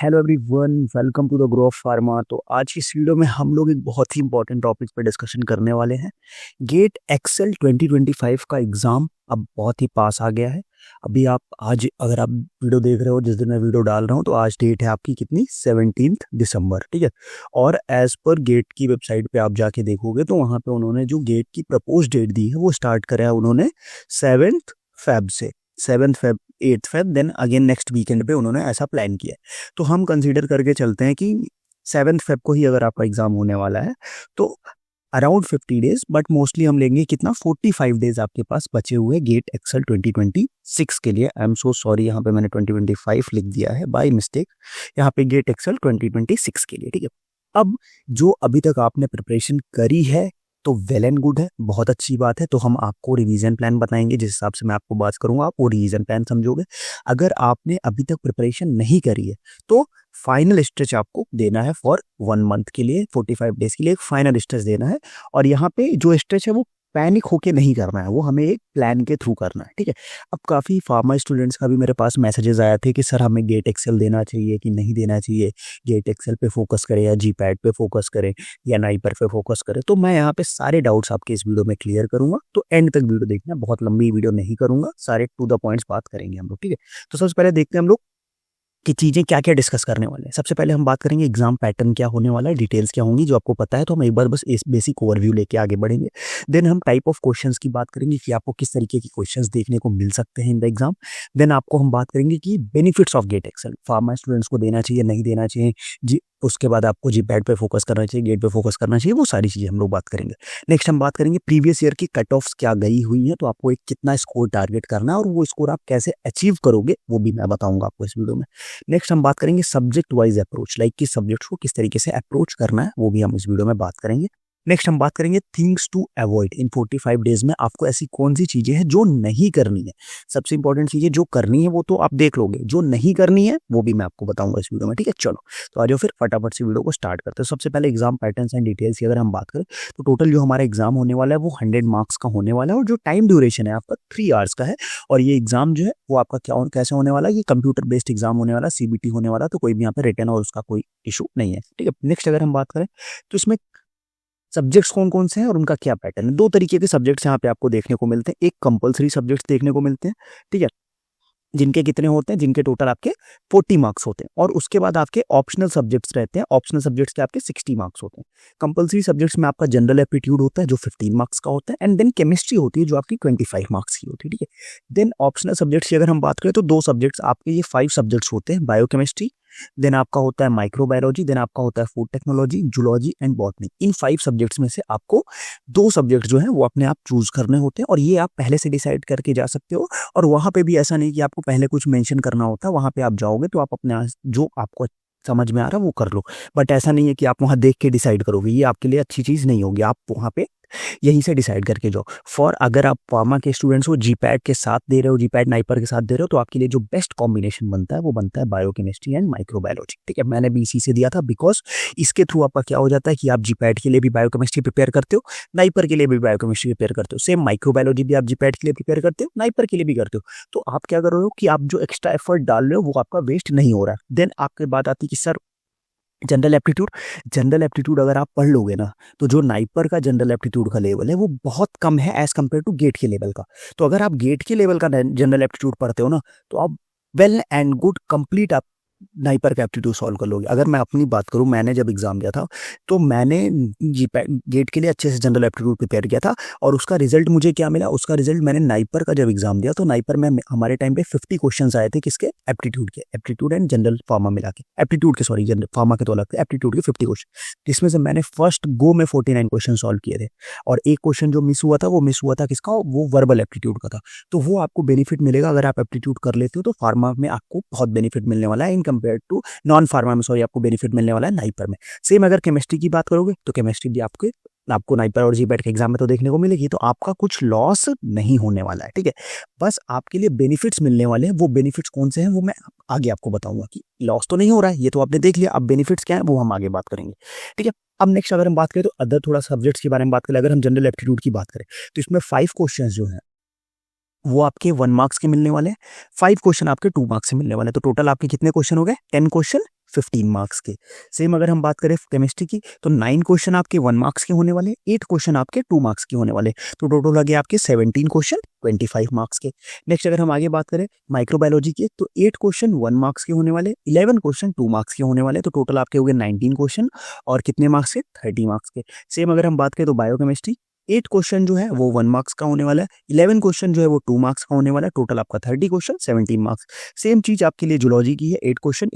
Hello everyone, welcome to the grow of pharma. तो आज की इस वीडियो में हम लोग एक बहुत ही इंपॉर्टेंट टॉपिक पर डिस्कशन करने वाले हैं। गेट एक्सेल 2025 का एग्ज़ाम अब बहुत ही पास आ गया है। अभी आप आज अगर आप वीडियो देख रहे हो, जिस दिन मैं वीडियो डाल रहा हूँ, तो आज डेट है आपकी कितनी, 17 दिसंबर, ठीक है। और एज पर गेट की वेबसाइट पे आप जाके देखोगे तो वहाँ पे उन्होंने जो गेट की प्रपोज डेट दी है वो स्टार्ट करा है उन्होंने 7 फेब से। 7 Feb, 8 Feb, then again next weekend पे उन्होंने ऐसा प्लान किया है। तो हम कंसीडर करके चलते हैं कि 7 फेब को ही अगर आपका एग्जाम होने वाला है तो अराउंड 50 डेज, बट मोस्टली हम लेंगे कितना, 45 डेज आपके पास बचे हुए गेट एक्सेल 2026 के लिए। आई एम सो सॉरी, यहाँ पे मैंने 2025 लिख दिया है बाय मिस्टेक। यहाँ पे गेट एक्सेल 2026 के लिए, ठीक है। अब जो अभी तक आपने प्रिपरेशन करी है तो वेल एंड गुड है, बहुत अच्छी बात है। तो हम आपको रिवीजन प्लान बताएंगे, जिस हिसाब से मैं आपको बात करूंगा आप वो रिवीजन प्लान समझोगे। अगर आपने अभी तक प्रिपरेशन नहीं करी है तो फाइनल स्ट्रेच आपको देना है फॉर 1 मंथ के लिए, 45 डेज के लिए एक फाइनल स्ट्रेच देना है। और यहाँ पे जो स्ट्रेच है वो पैनिक होके नहीं करना है, वो हमें एक प्लान के थ्रू करना है, ठीक है। अब काफ़ी फार्मा स्टूडेंट्स का भी मेरे पास मैसेजेस आए थे कि सर हमें गेट एक्सेल देना चाहिए कि नहीं देना चाहिए, गेट एक्सेल पे फोकस करें या जी पैड पे फोकस करें या नाइपर पे फोकस करें। तो मैं यहाँ पे सारे डाउट्स आपके इस वीडियो में क्लियर करूंगा, तो एंड तक वीडियो देखना, बहुत लंबी वीडियो नहीं करूंगा, सारे टू द पॉइंट्स बात करेंगे हम लोग, ठीक है। तो सबसे पहले देखते हैं हम लोग कि चीज़ें क्या क्या डिस्कस करने वाले हैं। सबसे पहले हम बात करेंगे एग्जाम पैटर्न क्या होने वाला है, डिटेल्स क्या होंगी जो आपको पता है, तो हम एक बार बस इस बेसिक ओवरव्यू लेके आगे बढ़ेंगे। देन हम टाइप ऑफ क्वेश्चंस की बात करेंगे कि आपको किस तरीके के क्वेश्चंस देखने को मिल सकते हैं इन द एग्जाम। देन आपको हम बात करेंगे कि benefits of GATE Excel, pharma students को देना चाहिए नहीं देना चाहिए जी। उसके बाद आपको जी पैड पे फोकस करना चाहिए, गेट पे फोकस करना चाहिए, वो सारी चीज़ें हम लोग बात करेंगे। नेक्स्ट हम बात करेंगे प्रीवियस ईयर की कट ऑफ्स क्या गई हुई हैं, तो आपको एक कितना स्कोर टारगेट करना है और वो स्कोर आप कैसे अचीव करोगे वो भी मैं बताऊंगा आपको इस वीडियो में। नेक्स्ट हम बात करेंगे सब्जेक्ट वाइज अप्रोच, लाइक कि सब्जेक्ट्स को किस तरीके से अप्रोच करना है, वो भी हम इस वीडियो में बात करेंगे। नेक्स्ट हम बात करेंगे things to avoid in 45 days में, आपको ऐसी कौन सी चीजें हैं जो नहीं करनी है। सबसे इंपॉर्टेंट चीजें जो करनी है वो तो आप देख लोगे, जो नहीं करनी है वो भी मैं आपको बताऊंगा इस वीडियो में, ठीक है। चलो तो आज फिर फटाफट से वीडियो को स्टार्ट करते हैं। सबसे पहले एग्जाम पैटर्न्स एंड डिटेल्स की अगर हम बात करें तो टोटल जो हमारा एग्जाम होने वाला है वो 100 मार्क्स का होने वाला है, और जो टाइम ड्यूरेशन है आपका 3 आवर्स का है। और ये एग्जाम जो है वो आपका क्या कैसे होने वाला है, ये कंप्यूटर बेस्ड एग्जाम होने वाला है, सीबीटी होने वाला है, तो कोई भी यहाँ पे रिटर्न और उसका कोई इशू नहीं है, ठीक है। नेक्स्ट अगर हम बात करें तो इसमें सब्जेक्ट्स कौन कौन से हैं और उनका क्या पैटर्न है। 2 तरीके के सब्जेक्ट्स यहाँ पे आपको देखने को मिलते हैं। एक कंपलसरी सब्जेक्ट्स देखने को मिलते हैं, ठीक है, जिनके कितने होते हैं, जिनके टोटल आपके 40 मार्क्स होते हैं। और उसके बाद आपके ऑप्शनल सब्जेक्ट्स रहते हैं, ऑप्शनल सब्जेक्ट्स के आपके 60 मार्क्स होते हैं। कंपलसरी सब्जेक्ट्स में आपका जनरल एप्टीट्यूड होता है जो 15 मार्क्स का होता है, एंड देन केमिस्ट्री होती है जो आपकी 25 मार्क्स की होती है, ठीक है। देन ऑप्शनल सब्जेक्ट्स की अगर हम बात करें तो 2 सब्जेक्ट्स आपके, ये 5 सब्जेक्ट्स होते हैं, बायोकेमिस्ट्री, देन आपका होता है माइक्रोबायोलॉजी, देन आपका होता है food technology, zoology and botany. In 5 subjects में से आपको 2 सब्जेक्ट जो है वो अपने आप चूज करने होते हैं, और ये आप पहले से डिसाइड करके जा सकते हो। और वहां पे भी ऐसा नहीं कि आपको पहले कुछ मेंशन करना होता है, वहां पे आप जाओगे तो आप अपने जो आपको समझ में आ रहा है वो कर लो। बट ऐसा नहीं है कि आप वहां देख के डिसाइड करोगे, ये आपके लिए अच्छी चीज नहीं होगी। आप वहां पे यहीं से डिसाइड करके जाओ। फॉर अगर आप फार्मा के स्टूडेंट्स को जी पैड के साथ दे रहे हो, जी पैड नाइपर के साथ दे रहे हो, तो आपके लिए जो बेस्ट कॉम्बिनेशन बनता है वो बनता है बायोकेमिस्ट्री एंड माइक्रोबायोलॉजी, ठीक है। मैंने भी इसी से दिया था, बिकॉज इसके थ्रू आपका क्या हो जाता है कि आप जी पैड के लिए भी बायोकेमिस्ट्री प्रिपेयर करते हो, नाइपर के लिए भी बायोकेमिस्ट्री प्रिपेयर करते हो, सेम माइक्रोबायोलॉजी भी आप जी पैड के लिए प्रिपेयर करते हो, नाइपर के लिए भी करते हो। तो आप क्या कर रहे हो कि आप जो एक्स्ट्रा एफर्ट डाल रहे हो वो आपका वेस्ट नहीं हो रहा है। देन आपके बात आती है कि sir general aptitude, general aptitude अगर आप पढ़ लोगे ना तो जो नाइपर का जनरल एप्टीट्यूड का लेवल है वो बहुत कम है एज कम्पेयर टू गेट के लेवल का। तो अगर आप गेट के लेवल का जनरल एप्टीट्यूड पढ़ते हो ना तो आप वेल एंड गुड कंप्लीट आप नाइपर का एप्टीट्यूड सॉल्व कर लोगे। अगर मैं अपनी बात करूं, मैंने जब एग्जाम दिया था तो मैंने जी गेट के लिए अच्छे से जनरल एप्टीट्यूड प्रिपेयर किया था, और उसका रिजल्ट मुझे क्या मिला, उसका रिजल्ट मैंने नाइपर का जब एग्जाम दिया तो नाइपर में हमारे टाइम पे 50 क्वेश्चंस आए थे, किसके, एप्टीट्यूड के, एप्टीट्यूड एंड जनरल फार्मा मिला के, एप्टीट्यूड के सॉरी, जनरल फार्मा के तो अलग थे, एप्टीट्यूड के 50 क्वेश्चन, जिसमें से मैंने फर्स्ट गो में 49 क्वेश्चन सॉल्व किए थे। और एक क्वेश्चन जो मिस हुआ था वो मिस हुआ था किसका, वो वर्बल एप्टीट्यूड का था। तो वो आपको बेनिफिट मिलेगा अगर आप एप्टीट्यूड कर लेते हो, तो फार्मा में आपको बहुत बेनिफिट मिलने वाला है in compare to non pharma में, सॉरी, आपको बेनिफिट मिलने वाला है नाइपर में। सेम अगर केमिस्ट्री की बात करोगे तो केमिस्ट्री भी आपको नाइपर और जीपैट के एग्जाम में तो देखने को मिलेगी, तो आपका कुछ लॉस नहीं होने वाला है, ठीक है। बस आपके लिए बेनिफिट्स मिलने वाले हैं। वो बेनिफिट्स कौन से हैं वो मैं आगे आपको बताऊंगा, कि लॉस तो नहीं हो रहा है, ये तो आपने देख लिया, अब बेनिफिट्स क्या है वो हम आगे बात करेंगे, ठीक है। अब नेक्स्ट अगर हम बात करें तो अदर थोड़ा सब्जेक्ट्स के बारे में बात करें, अगर हम जनरल एप्टीट्यूड की बात करें तो इसमें 5 क्वेश्चन जो है वो आपके 1 मार्क्स के मिलने वाले हैं, 5 क्वेश्चन आपके 2 मार्क्स से मिलने वाले हैं। तो टोटल आपके कितने क्वेश्चन हो गए? 10 क्वेश्चन 15 मार्क्स के। सेम अगर हम बात करें केमिस्ट्री की तो 9 क्वेश्चन आपके 1 मार्क्स के होने वाले, 8 क्वेश्चन आपके 2 मार्क्स के होने वाले। तो टोटल लगे आपके 17 क्वेश्चन 25 मार्क्स के। नेक्स्ट अगर हम आगे बात करें माइक्रोबायोलॉजी की तो 8 क्वेश्चन 1 मार्क्स के होने वाले, 11 क्वेश्चन 2 मार्क्स के होने वाले। तो टोटल आपके हो गए 19 क्वेश्चन और कितने मार्क्स के? 30 मार्क्स के। सेम अगर हम बात करें तो बायोकेमिस्ट्री 8 क्वेश्चन जो है वो 1 मार्क्स का होने वाला है, 11 क्वेश्चन जो है वो 2 मार्क्स का होने वाला है। टोटल आपका 30 क्वेश्चन 17 मार्क्स। सेम चीज आपके लिए जूलॉजी की है, 8 क्वेश्चन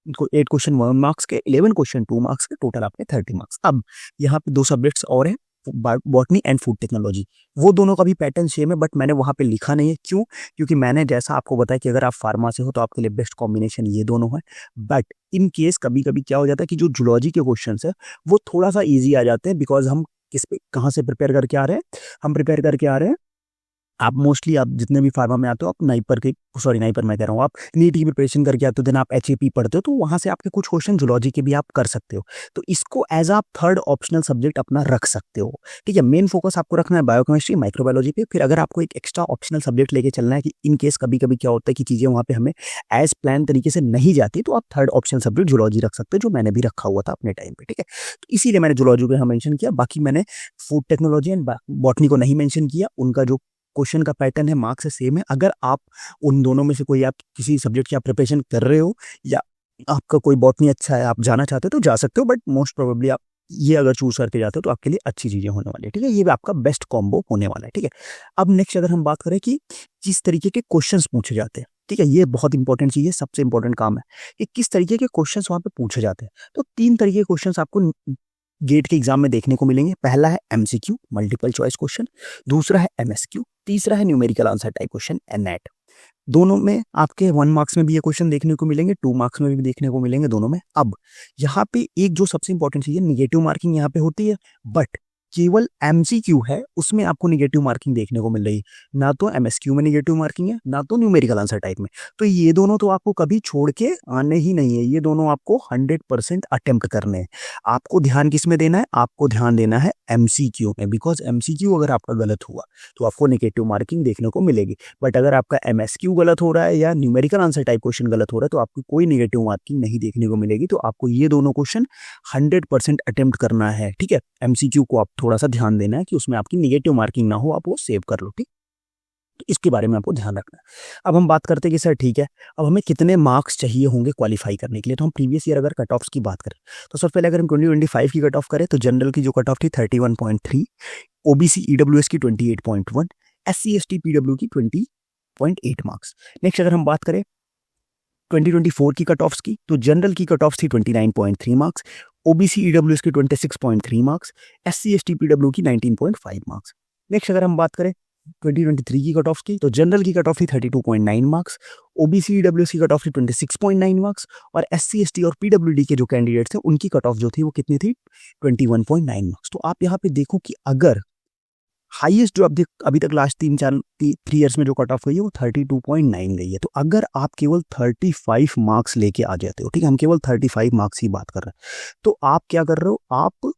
8 क्वेश्चन 1 मार्क्स के, 11 क्वेश्चन 2 मार्क्स के, टोटल आपके 30 मार्क्स। अब यहाँ पे 2 सब्जेक्ट्स और हैं, बॉटनी एंड फूड टेक्नोलॉजी। वो दोनों का भी पैटर्न सेम है बट मैंने वहाँ पे लिखा नहीं है। क्यों? क्योंकि मैंने जैसा आपको बताया कि अगर आप फार्मा से हो तो आपके लिए बेस्ट कॉम्बिनेशन ये दोनों है। बट इन केस कभी कभी क्या हो जाता है कि जो जूलॉजी के क्वेश्चन है वो थोड़ा सा ईजी आ जाते हैं, बिकॉज हम किस पे कहाँ से प्रिपेयर करके आ रहे हैं? हम प्रिपेयर करके आ रहे हैं, आप मोस्टली आप जितने भी फार्मा में आते हो आप नाइपर के, सॉरी नाइपर मैं कह रहा हूँ, आप नीट की प्रिपरेशन करके आते हो, देन आप एचएपी पढ़ते हो, तो वहाँ से आपके कुछ क्वेश्चन जूलॉजी के भी आप कर सकते हो। तो इसको एज आप थर्ड ऑप्शनल सब्जेक्ट अपना रख सकते हो। ठीक है, मेन फोकस आपको रखना है बायोकेमिस्ट्री माइक्रोबायोलॉजी पे। फिर अगर आपको एक एक्स्ट्रा ऑप्शनल सब्जेक्ट लेके चलना है कि इन केस कभी कभी क्या होता है कि चीज़ें वहाँ पे हमें एज प्लान तरीके से नहीं जाती, तो आप थर्ड ऑप्शनल सब्जेक्ट जूलॉजी रख सकते हो, जो मैंने भी रखा हुआ था अपने टाइम पे। ठीक है, तो इसीलिए मैंने जूलॉजी को यहाँ मेंशन किया। बाकी मैंने फूड टेक्नोलॉजी एंड बॉटनी को नहीं मेंशन किया। उनका जो क्वेश्चन का पैटर्न है मार्क्स से सेम है। अगर आप उन दोनों में से कोई आप किसी सब्जेक्ट की आप प्रिपरेशन कर रहे हो या आपका कोई बॉटनी अच्छा है, आप जाना चाहते हो तो जा सकते हो, बट मोस्ट प्रोबेबली आप ये अगर चूज करके जाते हो तो आपके लिए अच्छी चीजें होने वाली है। ठीक है, ये भी आपका बेस्ट कॉम्बो होने वाला है। ठीक है, अब नेक्स्ट अगर हम बात करें कि किस तरीके के क्वेश्चंस पूछे जाते हैं, ठीक है, ये बहुत इंपॉर्टेंट चीज है, सबसे इंपॉर्टेंट काम है कि किस तरीके के क्वेश्चंस वहां पे पूछे जाते हैं। तो 3 तरीके के क्वेश्चंस आपको गेट के एग्जाम में देखने को मिलेंगे। पहला है एमसीक्यू मल्टीपल चॉइस क्वेश्चन, दूसरा है एमएसक्यू, तीसरा है न्यूमेरिकल आंसर टाइप क्वेश्चन एनएट। दोनों में आपके 1 मार्क्स में भी ये क्वेश्चन देखने को मिलेंगे, 2 मार्क्स में भी देखने को मिलेंगे, दोनों में। अब यहाँ पे एक जो सबसे इंपॉर्टेंट चीज है, निगेटिव मार्किंग यहाँ पे होती है, बट केवल एमसीक्यू है उसमें आपको निगेटिव मार्किंग देखने को मिल रही है। ना तो एमएसक्यू में निगेटिव मार्किंग है, ना तो न्यूमेरिकल आंसर टाइप में। तो ये दोनों तो आपको कभी छोड़ के आने ही नहीं है, ये दोनों आपको 100% अटेम्प्ट करने हैं। आपको ध्यान किस में देना है? आपको ध्यान देना है एमसीक्यू में, बिकॉज एमसीक्यू अगर आपका गलत हुआ तो आपको नेगेटिव मार्किंग देखने को मिलेगी। बट अगर आपका एमएसक्यू गलत हो रहा है या न्यूमेरिकल आंसर टाइप क्वेश्चन गलत हो रहा है तो आपको कोई नेगेटिव मार्किंग नहीं देखने को मिलेगी। तो आपको ये दोनों क्वेश्चन 100% अटेम्प्ट करना है। ठीक है, एमसीक्यू को आप थोड़ा सा ध्यान देना है कि उसमें आपकी नेगेटिव मार्किंग ना हो, आप वो सेव कर लो। ठीक, तो इसके बारे में आपको ध्यान रखना है। अब हम बात करते हैं कि सर ठीक है, अब हमें कितने मार्क्स चाहिए होंगे क्वालिफाई करने के लिए। तो हम प्रीवियस ईयर अगर कट ऑफ्स की बात करें तो सबसे पहले अगर हम 2025 की कट ऑफ करें तो जनरल की जो कट ऑफ थी 31.3, ओबीसी ईडब्ल्यूएस की 28.1, एससी एसटी पीडब्ल्यू की 20.8 मार्क्स। नेक्स्ट अगर हम बात करें 2024 की कट ऑफ्स की तो जनरल की कट ऑफ थी 29.3 मार्क्स, ओबीसी ईडब्ल्यूएस की 26.3 मार्क्स, एससी एसटी पीडब्ल्यू की 19.5 मार्क्स। नेक्स्ट अगर हम बात करें 2023 की कट ऑफ की तो जनरल की कट ऑफ थी 32.9 मार्क्स, ओबीसी ईडब्ल्यूएस की कट ऑफ थी 26.9 मार्क्स और एससी एसटी और पीडब्ल्यूडी के जो कैंडिडेट्स थे उनकी कट ऑफ जो थी वो कितनी थी? 21.9 मार्क्स। तो आप यहाँ पे देखो कि अगर हाईएस्ट जो अभी तक लास्ट 3 ईयर्स में जो कट ऑफ गई है वो 32.9 गई है। तो अगर आप केवल 35 मार्क्स लेके आ जाते हो, ठीक है, हम केवल 35 मार्क्स ही बात कर रहे हैं, तो आप क्या कर रहे हो? आप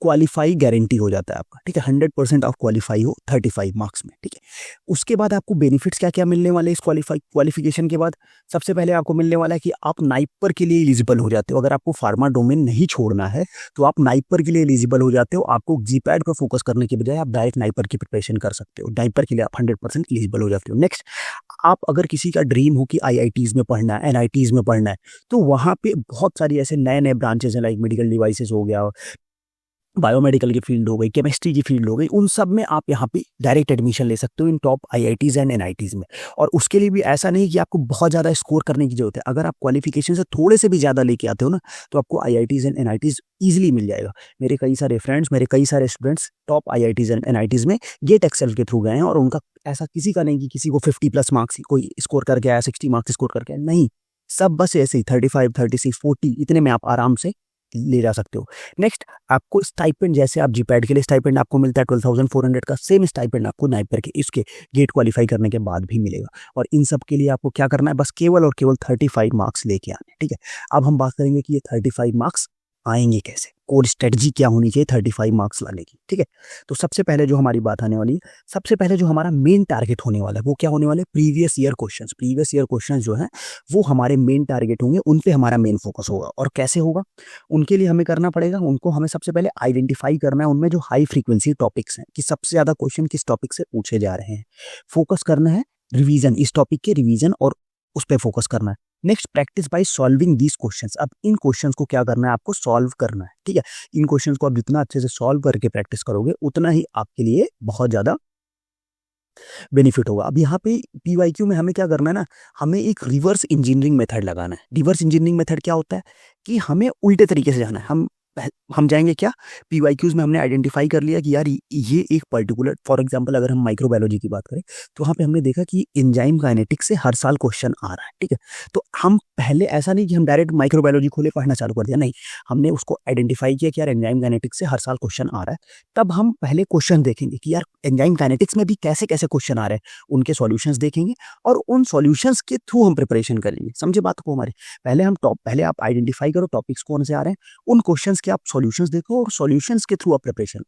क्वालिफाई गारंटी हो जाता है आपका। ठीक है, 100% आप क्वालिफाई हो 35 मार्क्स में। ठीक है, उसके बाद आपको बेनिफिट्स क्या क्या मिलने वाले इस क्वालिफिकेशन के बाद? सबसे पहले आपको मिलने वाला है कि आप नाइपर के लिए एलिजिबल हो जाते हो। अगर आपको फार्मा डोमेन नहीं छोड़ना है तो आप नाइपर के लिए एलिजिबल हो जाते हो। आपको जीपैड पर फोकस करने के बजाय आप डायरेक्ट नाइपर की प्रिपरेशन कर सकते हो। नाइपर के लिए आप 100% एलिजिबल हो जाते हो। नेक्स्ट, आप अगर किसी का ड्रीम हो कि आईआईटीज में पढ़ना है, एनआईटीज में पढ़ना है, तो वहाँ पे बहुत सारी ऐसे नए नए ब्रांचेस हैं, लाइक मेडिकल डिवाइसेस हो गया, बायोमेडिकल की फील्ड हो गई, केमिस्ट्री की फील्ड हो गई, उन सब में आप यहाँ पे डायरेक्ट एडमिशन ले सकते हो इन टॉप आईआईटीज एंड एनआईटीज में। और उसके लिए भी ऐसा नहीं कि आपको बहुत ज़्यादा स्कोर करने की जरूरत है। अगर आप क्वालिफिकेशन से थोड़े से भी ज़्यादा लेके आते हो ना तो आपको आईआईटीज एंड एनआईटीज ईजिली मिल जाएगा। मेरे कई सारे फ्रेंड्स, मेरे कई सारे students top IITs and NITs में गेट एक्सेल के थ्रू गए हैं और उनका ऐसा किसी का नहीं कि किसी को 50+ मार्क्स कोई स्कोर करके आया, 60 मार्क्स स्कोर करके आया, नहीं, सब बस ऐसे ही 35, 36, 40 इतने में आप आराम से ले जा सकते हो। नेक्स्ट, आपको स्टाइपेंड, जैसे आप जीपैड के लिए स्टाइपेंड आपको मिलता है 12,400 का, सेम स्टाइपेंड आपको नाइपर के इसके गेट क्वालिफाई करने के बाद भी मिलेगा। और इन सब के लिए आपको क्या करना है? बस केवल और केवल 35 मार्क्स लेके आने। ठीक है, अब हम बात करेंगे कि ये 35 मार्क्स आएंगे कैसे, कोर स्ट्रेटजी क्या होनी चाहिए 35 मार्क्स लाने की, ठीक है। तो सबसे पहले जो हमारी बात आने वाली है, सबसे पहले जो हमारा मेन टारगेट होने वाला है वो क्या होने वाला है, प्रीवियस ईयर क्वेश्चंस जो है वो हमारे मेन टारगेट होंगे, उन पे हमारा मेन फोकस होगा। और कैसे होगा, उनके लिए हमें करना पड़ेगा, उनको हमें सबसे पहले आइडेंटिफाई करना है उनमें जो हाई फ्रीक्वेंसी टॉपिक्स हैं, कि सबसे ज्यादा क्वेश्चन किस टॉपिक से पूछे जा रहे हैं। फोकस करना है रिवीजन, इस टॉपिक के रिवीजन, और उस पर फोकस करना है। Next, practice by solving these questions. अब इन क्वेश्चंस को क्या करना है, आपको सॉल्व करना है, ठीक है। इन क्वेश्चंस को आप जितना अच्छे से सॉल्व करके प्रैक्टिस करोगे उतना ही आपके लिए बहुत ज्यादा बेनिफिट होगा। अब यहाँ पे पीवाईक्यू में हमें क्या करना है ना, हमें एक रिवर्स इंजीनियरिंग मेथड लगाना है। रिवर्स इंजीनियरिंग मेथड क्या होता है कि हमें उल्टे तरीके से जाना है। हम जाएंगे क्या, पीवाईक्यूज में हमने आइडेंटिफाई कर लिया कि यार ये एक पर्टिकुलर, फॉर एग्जांपल अगर हम माइक्रोबायोलॉजी की बात करें तो वहाँ पे हमने देखा कि एंजाइम काइनेटिक्स से हर साल क्वेश्चन आ रहा है, ठीक है। तो हम पहले ऐसा नहीं कि हम डायरेक्ट माइक्रोबायोलॉजी खोले पढ़ना चालू कर दिया, नहीं, हमने उसको आइडेंटिफाई किया कि यार एंजाइम काइनेटिक्स से हर साल क्वेश्चन आ रहा है। तब हम पहले क्वेश्चन देखेंगे कि यार एंजाइम काइनेटिक्स में भी कैसे कैसे क्वेश्चन आ रहे हैं, उनके सॉल्यूशंस देखेंगे और उन सॉल्यूशंस के थ्रू हम प्रिपरेशन करेंगे। समझे बात को हमारे, पहले आप आइडेंटिफाई करो टॉपिक्स कौन से आ रहे हैं, उन क्वेश्चंस के आप सॉल्यूशंस देखो और सॉल्यूशंस के थ्रू आप प्रिपरेशन।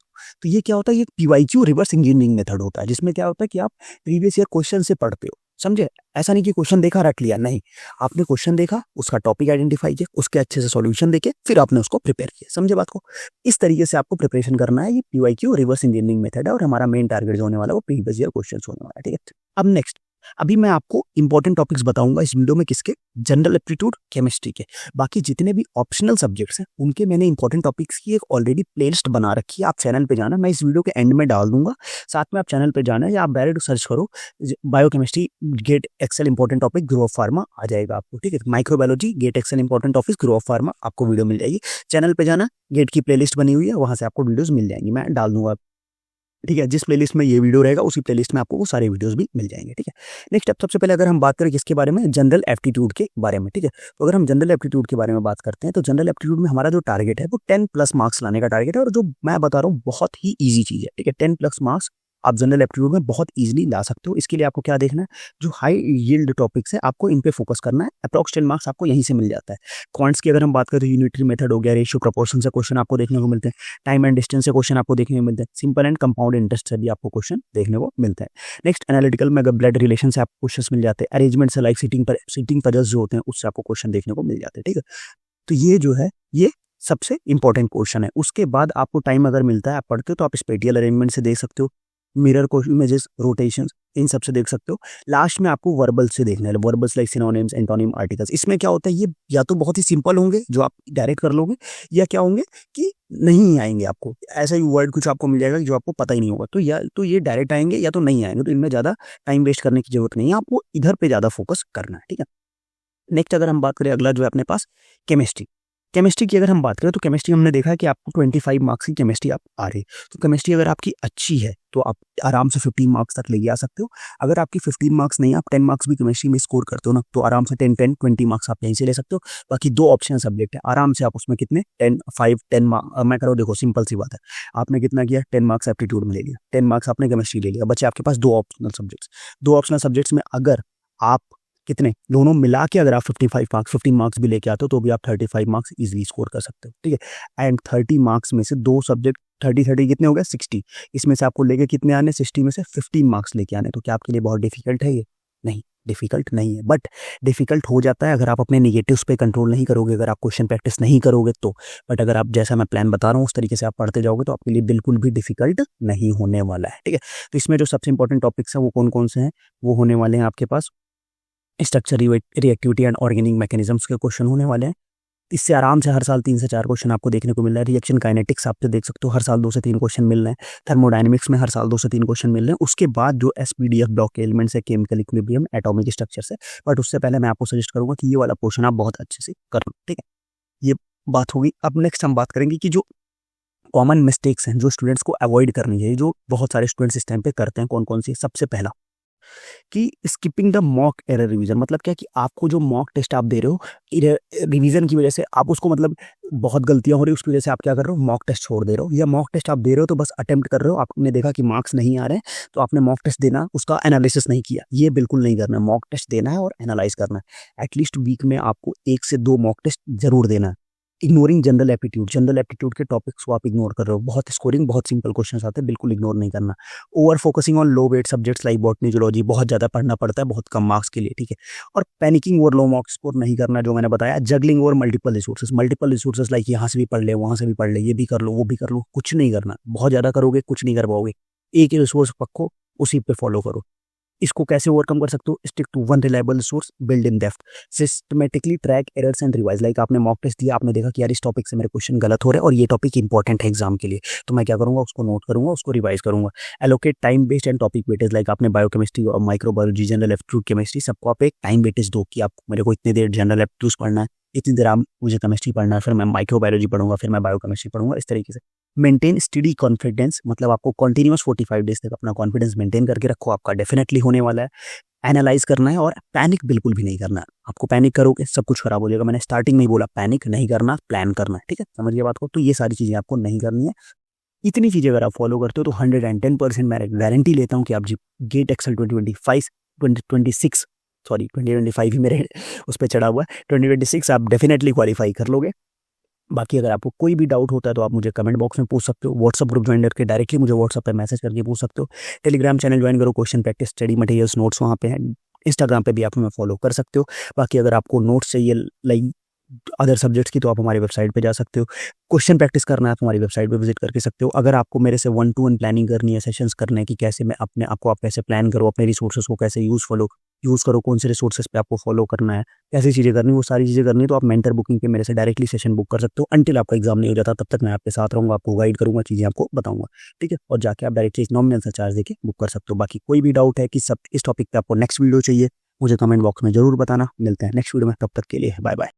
तो ये क्या होता है, ये पीवाईक्यू रिवर्स इंजीनियरिंग मेथड होता है, जिसमें क्या होता है कि आप प्रीवियस ईयर क्वेश्चन से पढ़ते हो। समझे, ऐसा नहीं कि क्वेश्चन देखा रख लिया, नहीं, आपने क्वेश्चन देखा, उसका टॉपिक आइडेंटिफाई किया, उसके अच्छे से सॉल्यूशन देके फिर आपने उसको प्रिपेयर किया। समझे बात को, इस तरीके से आपको प्रिपरेशन करना है। ये पीवाईक्यू रिवर्स इंजीनियरिंग मेथड है और हमारा मेन टारगेट जो होने वाला है वो प्रीवियस ईयर क्वेश्चन होने वाला है, ठीक है। अब नेक्स्ट, अभी मैं आपको इंपॉर्टेंट टॉपिक्स बताऊंगा इस वीडियो में, किसके, जनरल एप्टीट्यूड, केमिस्ट्री के। बाकी जितने भी ऑप्शनल सब्जेक्ट्स हैं उनके मैंने इंपॉर्टेंट टॉपिक्स की एक ऑलरेडी प्लेलिस्ट बना रखी है, आप चैनल पे जाना, मैं इस वीडियो के एंड में डाल दूंगा, साथ में आप चैनल पे जाना या आप डायरेक्ट सर्च करो biochemistry GATE excel important topic grow of pharma, आ जाएगा आपको, ठीक है। Microbiology GATE excel important topic grow of pharma, आपको वीडियो मिल जाएगी। चैनल पे जाना, गेट की प्लेलिस्ट बनी हुई है, वहां से आपको वीडियोस मिल जाएंगी, मैं डाल दूंगा, ठीक है। जिस प्लेलिस्ट में ये वीडियो रहेगा उसी प्लेलिस्ट में आपको वो सारे वीडियोस भी मिल जाएंगे, ठीक है। नेक्स्ट, अब सबसे पहले अगर हम बात करें किसके बारे में, जनरल एप्टीट्यूड के बारे में, ठीक है। तो अगर हम जनरल एप्टीट्यूड के बारे में बात करते हैं तो जनरल एप्टीट्यूड में हमारा जो टारगेट है वो 10+ मार्क्स लाने का टारगेट है, और जो मैं बता रहा हूँ बहुत ही ईजी चीज है, ठीक है। 10+ मार्क्स आप जनरल एप्टीट्यूड में बहुत इजीली ला सकते हो। इसके लिए आपको क्या देखना है, जो हाई यील्ड टॉपिक्स है आपको इन पे फोकस करना है। अप्रॉक्स 10 मार्क्स आपको यहीं से मिल जाता है। क्वांट्स की अगर हम बात करें तो यूनिटरी मेथड हो गया, रेशियो प्रोपोर्शन से क्वेश्चन आपको देखने को मिलते हैं, टाइम एंड डिस्टेंस से क्वेश्चन आपको देखने को मिलते हैं, सिंपल एंड कंपाउंड इंटरेस्ट से भी आपको क्वेश्चन देखने को मिलते हैं। नेक्स्ट, एनालिटिकल में ब्लड रिलेशन से आपको क्वेश्चन मिल जाते हैं, अरेंजमेंट से लाइक सीटिंग पजल्स जो होते हैं उससे आपको क्वेश्चन देखने को मिल जाते हैं, ठीक है। तो ये जो है ये सबसे इंपॉर्टेंट क्वेश्चन है। उसके बाद आपको टाइम अगर मिलता है, आप पढ़ते हो तो आप स्पेटियल अरेंजमेंट से देख सकते हो, मिरर को इमेजेस, रोटेशन, इन सब से देख सकते हो। लास्ट में आपको वर्बल्स से देखना है, verbals like synonyms, antonym, articles. इसमें क्या होता है, ये या तो बहुत ही सिंपल होंगे जो आप डायरेक्ट कर लोगे, या क्या होंगे कि नहीं आएंगे आपको, ऐसा ही वर्ड कुछ आपको मिल जाएगा जो आपको पता ही नहीं होगा। तो या तो ये डायरेक्ट आएंगे या तो नहीं आएंगे, तो इनमें ज्यादा टाइम वेस्ट करने की जरूरत नहीं है, आपको इधर पे ज्यादा फोकस करना है, ठीक है। नेक्स्ट, अगर हम बात करें, अगला जो है अपने पास केमिस्ट्री। केमिस्ट्री की अगर हम बात करें तो केमिस्ट्री हमने देखा है कि आपको 25 मार्क्स की केमिस्ट्री आप आ रही है। तो केमिस्ट्री अगर आपकी अच्छी है तो आप आराम से 15 मार्क्स तक लेके आ सकते हो। अगर आपकी 15 मार्क्स नहीं, आप 10 मार्क्स भी केमिस्ट्री में स्कोर करते हो ना, तो आराम से 10-20 मार्क्स आप यहीं से ले सकते हो। बाकी 2 ऑप्शन सब्जेक्ट है, आराम से आप उसमें कितने 10 मार्क्स, मैं करो, देखो सिंपल सी बात है, आपने कितना किया, 10 मार्क्स एप्टीट्यूड में ले लिया, 10 मार्क्स आपने केमिस्ट्री ले लिया, बच्चे आपके पास 2 ऑप्शनल सब्जेक्ट्स। 2 ऑप्शनल सब्जेक्ट्स में अगर आप कितने, दोनों मिला के अगर आप 55 मार्क्स 15 मार्क्स भी लेके आते हो तो भी आप 35 मार्क्स इजीली स्कोर कर सकते हो, ठीक है। एंड 30 मार्क्स में से 2 सब्जेक्ट, 30 कितने हो गए, 60, इसमें से आपको लेके कितने आने, 60 में से 15 मार्क्स लेके आने। तो क्या आपके लिए बहुत डिफिकल्ट है ये? नहीं, डिफिकल्ट नहीं है, बट डिफिकल्ट हो जाता है अगर आप अपने नेगेटिव्स पे कंट्रोल नहीं करोगे, अगर आप क्वेश्चन प्रैक्टिस नहीं करोगे तो। बट अगर आप, जैसा मैं प्लान बता रहा हूँ, उस तरीके से आप पढ़ते जाओगे तो आपके लिए बिल्कुल भी डिफिकल्ट नहीं होने वाला है, ठीक है। तो इसमें जो सबसे इंपॉर्टेंट टॉपिक्स हैं वो कौन कौन से हैं, वो होने वाले हैं आपके पास structure, reactivity and organic mechanisms के क्वेश्चन होने वाले हैं। इससे आराम से हर साल 3 से 4 क्वेश्चन आपको देखने को मिल रहा है। रिएक्शन काइनेटिक्स आप देख सकते हो, हर साल 2 से 3 क्वेश्चन मिल रहे हैं। थर्मोडायनेमिक्स में हर साल 2 से 3 क्वेश्चन मिल रहे हैं। उसके बाद जो एसपीडीएफ ब्लॉक के एलिमेंट्स है, केमिकल इक्विलिब्रियम, एटॉमिक स्ट्रक्चर से। बट उससे पहले मैं आपको सजेस्ट करूंगा कि ये वाला पोर्शन आप बहुत अच्छे से कर लो, ठीक है। ये बात होगी। अब नेक्स्ट हम बात करेंगे कि जो कॉमन मिस्टेक्स हैं जो स्टूडेंट्स को अवॉइड करनी चाहिए, जो बहुत सारे स्टूडेंट्स इस टाइम पे करते हैं, कौन कौन सी। सबसे पहला कि skipping the mock error revision. मतलब क्या कि आपको जो मॉक टेस्ट आप दे रहे हो, रिवीजन की वजह से आप उसको, मतलब बहुत गलतियां हो रही है उसकी वजह से आप क्या कर रहे हो, मॉक टेस्ट छोड़ दे रहे हो। या मॉक टेस्ट आप दे रहे हो तो बस अटेम्प्ट कर रहे हो, आपने देखा कि मार्क्स नहीं आ रहे हैं तो आपने मॉक टेस्ट देना, उसका एनालिसिस नहीं किया। ये बिल्कुल नहीं करना है, मॉक टेस्ट देना है और एनालाइज करना है। एटलीस्ट वीक में आपको 1 से 2 मॉक टेस्ट जरूर देना है। इग्नोरिंग जनरल एप्टीट्यूड के टॉपिक्स को आप इग्नोर कर रहे हो, बहुत स्कोरिंग, बहुत सिंपल क्वेश्चंस आते हैं, बिल्कुल इग्नोर नहीं करना। Over focusing on low weight subjects like botany zoology, बहुत ज़्यादा पढ़ना पड़ता है बहुत कम मार्क्स के लिए, ठीक है। और पैनिकिंग और लो मार्क्स स्कोर नहीं करना, जो मैंने बताया। जगलिंग और मल्टीपल रिसोर्सेज लाइक यहाँ से भी पढ़ ले, वहाँ से भी पढ़ ले, ये भी कर लो, वो भी कर लो, कुछ नहीं करना। बहुत ज़्यादा करोगे कुछ नहीं कर पाओगे। एक ही रिसोर्स पकड़ो, उसी पे फॉलो करो। इसको कैसे ओवरकम कर सकते हो? Stick to one reliable resource, build in depth, systematically track errors and revise. Like आपने मॉक टेस्ट दिया, आपने देखा कि यार इस टॉपिक से मेरे क्वेश्चन गलत हो रहे हैं और ये टॉपिक इंपॉर्टेंट है एग्जाम के लिए, तो मैं क्या करूंगा, उसको नोट करूंगा, उसको रिवाइज करूंगा। Allocate time based and topic weightage. Like आपने बायोकेमिस्ट्री और माइक्रोबायोलॉजी, जनरल एप्टीट्यूड, केमिस्ट्री, सबको आप एक टाइम वेटेज दो कि आपको मेरे को इतनी देर जनरल एप्टीट्यूड पढ़ना है, इतनी देर आप मुझे केमिस्ट्री पढ़ना है, फिर मैं माइक्रोबायोलॉजी पढ़ूंगा, फिर मैं बायोकेमिस्ट्री पढ़ूंगा, इस तरीके से। मेंटेन स्टडी कॉन्फिडेंस, मतलब आपको कंटिन्यूअस 45 डेज तक अपना कॉन्फिडेंस मेंटेन करके रखो, आपका डेफिनेटली होने वाला है। एनालाइज करना है और पैनिक बिल्कुल भी नहीं करना है। आपको पैनिक करोगे सब कुछ खराब हो जाएगा। मैंने स्टार्टिंग में ही बोला, पैनिक नहीं करना, प्लान करना है, ठीक है, समझिए बात को। तो ये सारी चीज़ें आपको नहीं करनी है। इतनी चीज़ें अगर आप फॉलो करते हो तो 110% मैं गारंटी लेता हूँ कि आप जी गेट एक्सेल 2025 सॉरी 2025 ही मेरे उस पर चढ़ा हुआ है, 2026 आप डेफिनेटली क्वालिफाई कर लोगे। बाकी अगर आपको कोई भी डाउट होता है तो आप मुझे कमेंट बॉक्स में पूछ सकते हो, व्हाट्सअप ग्रुप ज्वाइन करके डायरेक्टली मुझे व्हाट्सअप पे मैसेज करके पूछ सकते हो। टेलीग्राम चैनल ज्वाइन करो, question practice, study materials, notes वहाँ पे हैं। इंस्टाग्राम पे भी आप हमें फॉलो कर सकते हो। बाकी अगर आपको नोट्स चाहिए लाइक अदर सब्जेक्ट्स की, तो आप हमारी वेबसाइट पे जा सकते हो। क्वेश्चन प्रैक्टिस करना है, आप हमारी वेबसाइट पे विजिट करके सकते हो। अगर आपको मेरे से 1-to-1 प्लानिंग करनी है, सेशंस करने की, कैसे मैं अपने आपको, आप कैसे प्लान करो, अपने रिसोर्सेज को कैसे यूज़ करो, कौन से रिसोर्सेज पे आपको फॉलो करना है, कैसी चीज़ें करनी है, वो सारी चीज़ें करनी है, तो आप मेंटर बुकिंग पे मेरे से डायरेक्टली सेशन बुक कर सकते हो। अंटिल आपका एग्जाम नहीं हो जाता, तब तक मैं आपके साथ रहूँगा, आपको गाइड करूँगा, चीज़ें आपको बताऊँगा, ठीक है। और जाके आप डायरेक्टली नॉमिनल सा चार्ज देके बुक कर सकते हो। बाकी कोई भी डाउट है कि सब इस टॉपिक पे आपको नेक्स्ट वीडियो चाहिए, मुझे कमेंट बॉक्स में जरूर बताना। मिलते हैं नेक्स्ट वीडियो में, तब तक के लिए बाय बाय।